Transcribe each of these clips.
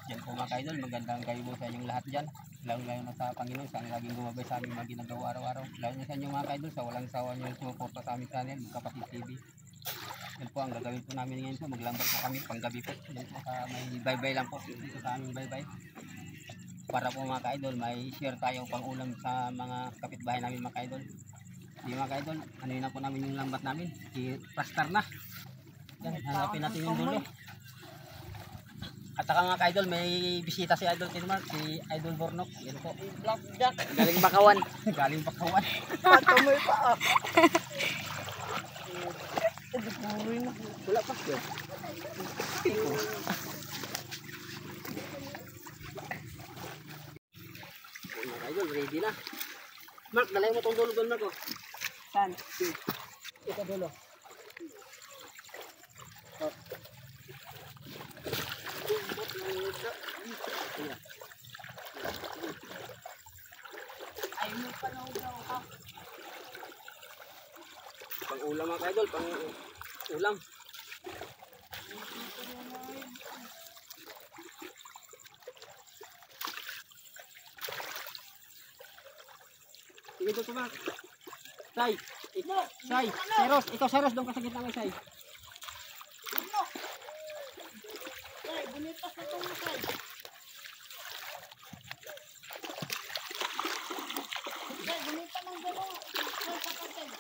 Yan po mga ka-idol, magandang kayo po sa inyong lahat dyan. Lalo na sa Panginoon, sa laging gumabay sa aming mga ginagawa araw-araw. Lalo na sa inyong mga ka-idol, sa walang sawa nyo sumuporta sa aming channel, Kapatid TV. Yan po ang gagawin po namin ngayon po, maglambat po kami panggabi po. Yan po sa may baybay lang po, dito sa aming baybay. Para po mga ka-idol, may share tayo pang ulam sa mga kapitbahay namin mga ka-idol. Di mga ka-idol, ano yun na po namin yung lambat namin, i-plaster na. Yan, hanapin natin yung dulo. At saka mga ka-idol, may bisita si Idol Kinmar, si Idol Bornok. Yan po. Blackjack. Galing Bakawan. Galing Bakawan. Patuloy pa. Wala pa. Mga ka-idol, ready na. Mark, dalay mo itong dulo doon, Mark. Saan? Ito dulo. Oh. Ay mo pa na daw. Pang ulam mga ka-idol, pang ulam. Sige dito Mark. Say, Say, Seros, ikaw Seros, doon ka sa gitna ng Say. Ano? Ay, bunitas na itong masay. Ay, bunitas ng gano'n. Ay, kapatid.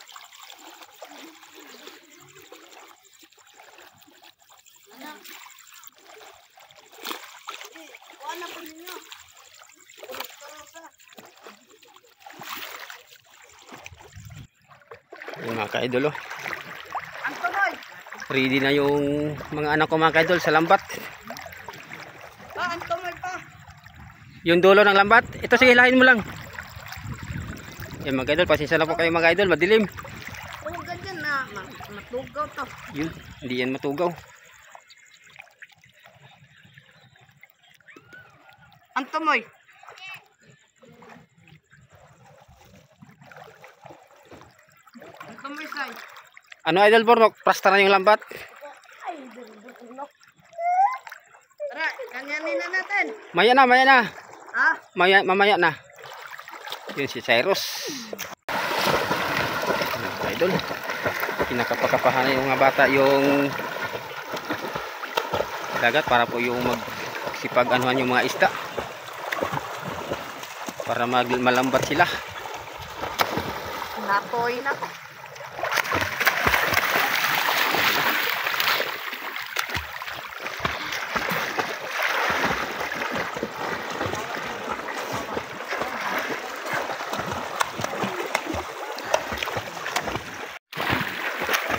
Anak. Wala po ninyo. Ulit-karosa. Yung mga ka-idol, oh. Ang tuloy. Ready na yung mga anak ko mga ka-idol sa lambat. Ang tuloy pa. Yung dulo ng lambat, ito sige, hilahin mo lang. Yan mga ka-idol, pasensya na po kayo mga ka-idol, madilim. Oo, ganyan na. Matugaw to. Yun, hindi yan matugaw. Ang tumoy. Ang tumoy say. Ano Idol Bornok, plasta na yung lambat. Ay, bulok. Tara, ganyanin na natin. Maya na, maya na. Ha? Mamaya na. Yun si Cyrus. Mga ka-idol, kinakapakapahan na yung mga bata yung dagat para po yung magsipag-anuhan yung mga isda. Para malambat sila. Napoy na.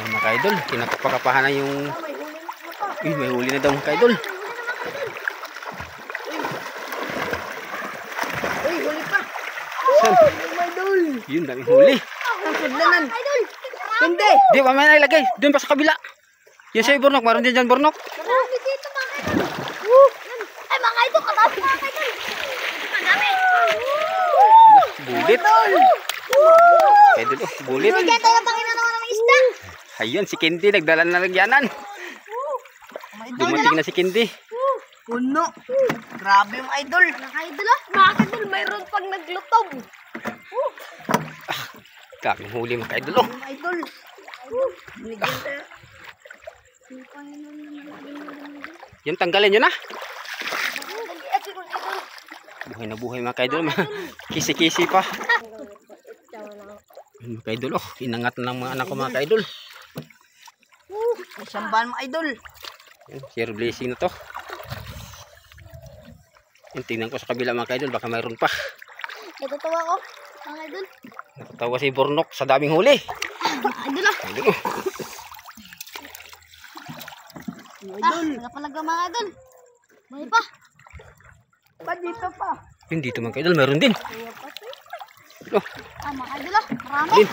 Mga ka-idol, kinakapakapahan na yung May huli na pa. may huli na daw mga ka-idol. Uy, huli pa. Saan? May dul. Yun, daming huli. Ang sudlanan. Hindi. Di, mamaya na ilagay. Doon pa sa kabila. Yan sa'yo Bornok, maroon din dyan Bornok. Marami dito mga idol. Ay, mga idol, kadami mga idol. Kadami. Bulit. Idol, oh, bulit. Bigyan tayo pang inanawa ng isda. Ayun, si Kendi, nagdala na lagyanan. Dumating na si Kendi. Puno. Grabe mga idol. Mga idol ah. Mga idol, mayroon pang naglutob. Kaming huli mga ka-idol, oh. Mga idol. Binigyan tayo. Yan, tanggalin nyo na. Buhay na buhay mga ka-idol. Kisi-kisi pa. Mga ka-idol, oh. Inangat na ng mga anak ko mga ka-idol. Sambahan mga idol. Yan, share blessing na to. Yan, tingnan ko sa kabila mga ka-idol, baka mayroon pa. Natatawa ko, mga idol. Nakatawa si Bornok sa daming huli. Idol ah. Idol, oh. Wala pa mga idol. May pa. Pa dito pa. Yun, dito mga ka-idol, mayroon din. Oh, Mga idol ah. Marami. din.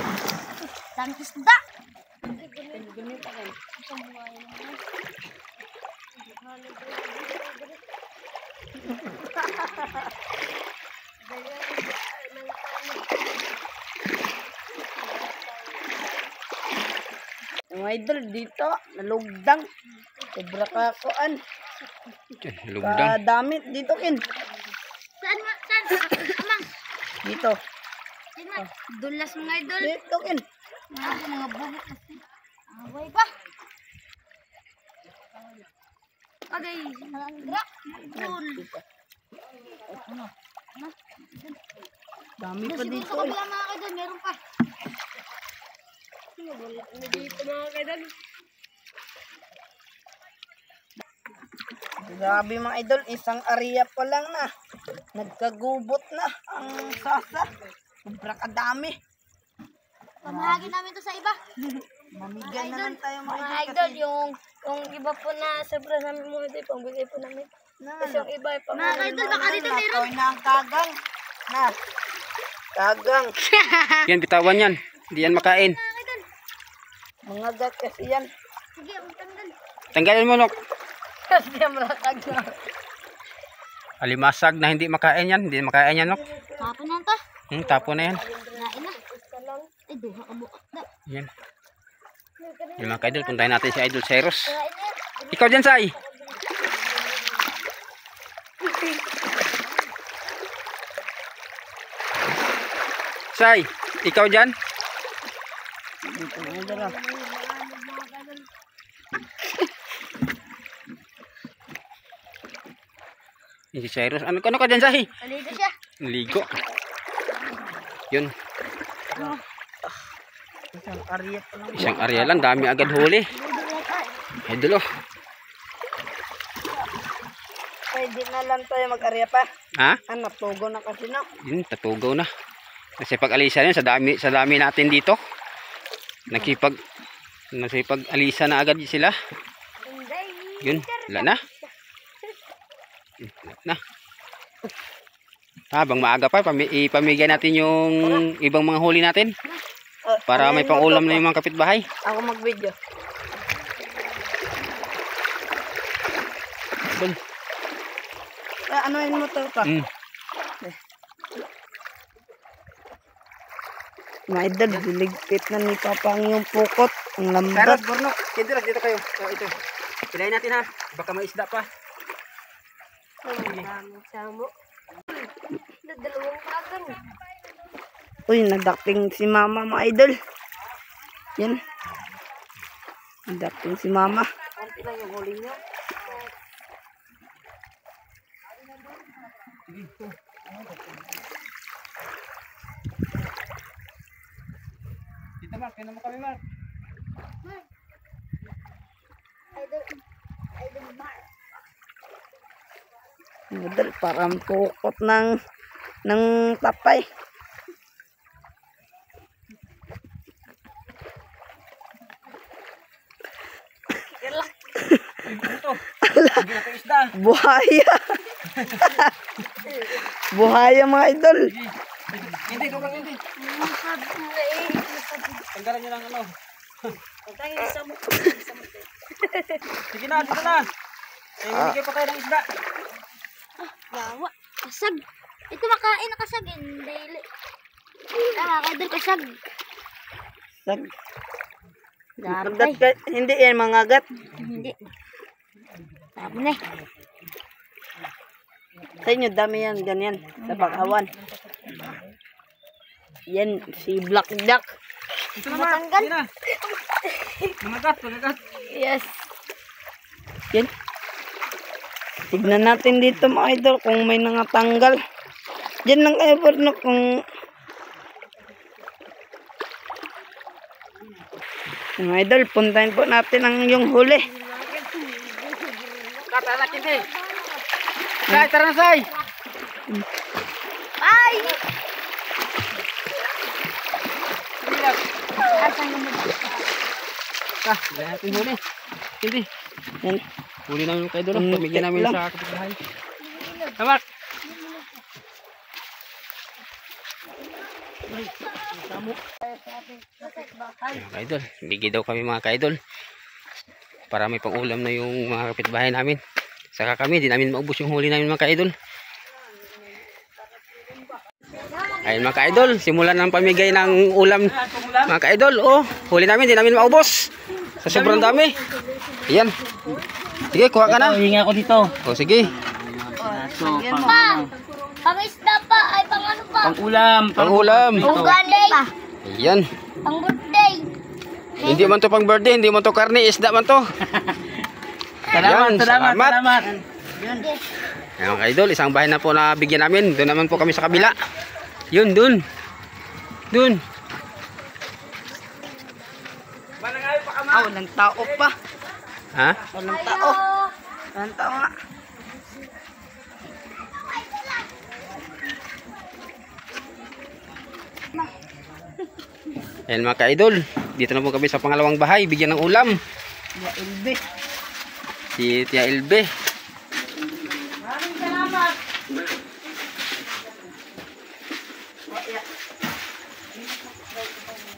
Daming isda. Mga idol dito, nalugdang. Sobra kakuan. Lugdang. Kadamit dito kin. Saan ma? Saan? Amang. Dito. Saan ma? Dulas mga idol. Dito kin. Mga bubuk kasi. Away pa. Agay. Langga. Idol. Dami pa Dito dito. sa kabila mga idol. Meron pa. Dito mga idol. Grabe mga idol, isang area pa lang na. Nagkagubot na ang sasa. Sobra kadami. Pamahagi namin to sa iba. Mamigay na lang tayo mga Mga idol. idol, yung iba po na sobra namin mga idol, pambigay po namin. Tapos yung iba ay pamahagi. Mga idol, baka dito meron. Natoy na ang kagang. Na. Kagang. Yan, bitawan yan. Hindi yan makain. Mga idol. Mga gat kasi yan. Sige, ang tanggal. Tanggalin mo, Nok. Kasi yung marakag na. Alimasag na hindi makain yan. Hindi makain yan, Nok. Tapon na to. Tapo na yan. Nain na. Ay, duha ka buka. Yan. Yung mga ka-idol, puntahin natin si Idol Cyrus. Nain na. Ikaw dyan, Sai. Sai, ikaw dyan? Dito mga idol. ah. Yung si Cyrus. Ano ka dyan, Sai? Naligo siya. Ligo. Yun. Isang area pa lang. Isang area lang. Dami agad huli. Idol, oh. Pwede na lang tayo mag-area pa. Ha? Ah, natugo na kasi na. Yun, tatugaw na. Kasi pag alisa yun, sa dami natin dito. Nasipag alisa na agad sila. Yun, wala na. Wala na. Habang maaga pa, ipamigay natin yung ibang mga huli natin. Para may pang-ulam na yung mga kapitbahay. Ako mag-video. Doon. Anuin mo to pa. Mga idol, diligpit na ni Papa ang yung pukot. Ang lambat. Borno, dito kayo. Ito. Pilayin natin ha. Baka may isda pa. Samo. Dalawang kagan. Uy, nagdating si Mama mga idol. Yan. Nagdating si Mama. Konti lang yung huli niya. Dito, Mark. Kaya mo kami, Mark. Idol Mar. Mga idol, parang pukot ng tapay. Ito. Hindi na kayo isda. Buhaya. Buhaya mga idol. Hindi, ikaw lang hindi. Tanggalan nyo lang ano. Sige na, dito na. Bigay pa tayo ng isda. Yawa. Kasag. Ito makain na kasag. Hindi. Idol kasag. Sag. Daray. Hindi yan mga gat. Hindi. Sabi na eh. Sa inyo, dami yan, ganyan. Sa pag-awan. Yan, si Black Jack. Ito na, Mark. Sige na. Managat. Yes. Yan. Tignan natin dito mga idol kung may nangatanggal. Diyan lang kayo po na kung... Mga idol, puntahin po natin ang yung huli. Tara, hindi. Sai, tara na, Sai. Ay! Wala natin huli. Hindi. Yan. Huli namin yung kayo doon. Pamigyan namin lang. sa kapitbahay. Mark. Mga kaidol, bigay daw kami mga kaidol para may pang-ulam na yung mga kapitbahay namin. Saka kami, di namin maubos yung huli namin mga kaidol. Ayun mga kaidol, simulan ng pamigay ng ulam mga kaidol. Oh, huli namin, di namin maubos. Sa sobrang dami. Ayan. Sige, kuha ka na. Hinga ako dito. O, sige. So, Pang isda pa, ay pang ano pa? pang ulam. Pang ulam. Pang birthday. Ayan. Pang birthday. Hindi man to pang birthday, hindi man to karne, isda man to. Salamat, Ayan, salamat, salamat. salamat. Ayan mga idol, isang bahay na po na bigyan namin. Doon naman po kami sa kabila. Yun, doon. Doon. Walang tao pa. Ha? Walang tao. Walang tao nga. Ayan mga ka-idol, dito na po kami sa pangalawang bahay, bigyan ng ulam. Ya, Ilbe. Si Tia Ilbe. Maraming salamat.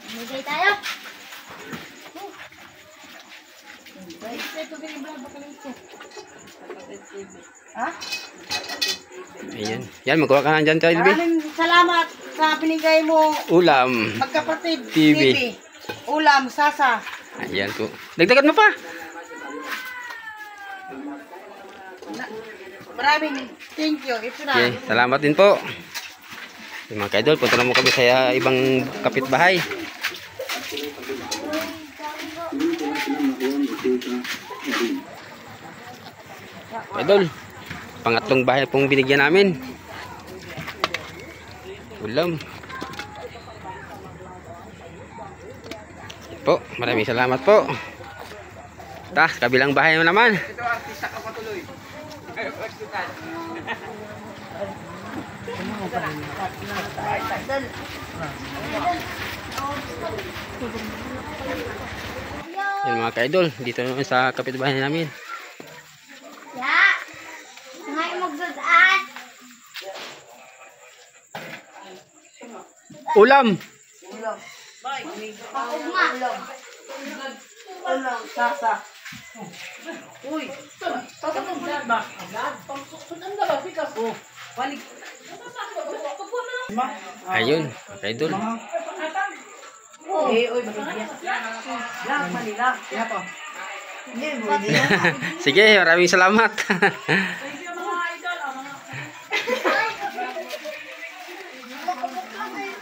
Bigay tayo. Ha? Ayan. Yan, magkuha ka na dyan, Tia Ilbe. Maraming salamat sa binigay mo Ulam. magkapatid TV. Ulam, sasa. Ayan po. Dagdagan mo pa. Maraming thank you. Ito na. Okay, salamat din po. Yung mga ka-idol, punta na mo kami sa ibang kapitbahay. Idol, pangatlong bahay pong binigyan namin. Ulam. Po, maraming salamat po. Kabilang bahay mo naman. Yan mga ka-idol, dito naman sa kapitbahay namin. Ya. Ngayon magdadaan. Ulam! Ugma. Ulam, sasa. Uy. Ayun, ka-idol. Uy, bagay. Lang, Manila. Ya po. Sige, maraming salamat.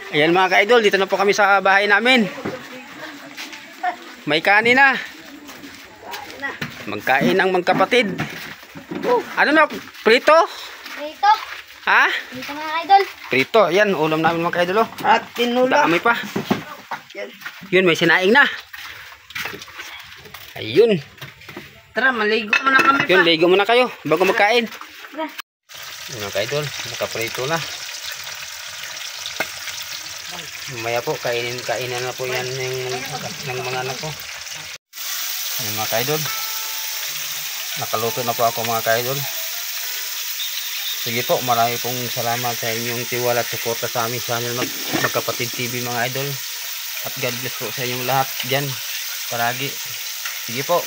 Ayan mga ka-idol, dito na po kami sa bahay namin. May kanin na. Magkain ang magkapatid. Ano na? Prito? Dito. Ha? Dito mga idol. Prito. Ayan, ulam namin mga ka-idol. Oh. At tinula. Dami pa. Yan. Yun, may sinaing na. Ayun. Tara, maligo muna kami pa. Yun, ligo muna kayo bago magkain. Tara. Yun mga ka-idol, nakaprito na. Mamaya po, kainan na po yan ng mga anak ko. Yun mga ka-idol. Nakaluto na po ako mga ka-idol. Sige po, marami pong salamat sa inyong tiwala at suporta sa aming channel Magkapatid TV mga idol. At God bless po sa inyong lahat dyan. Paragi. Sige po.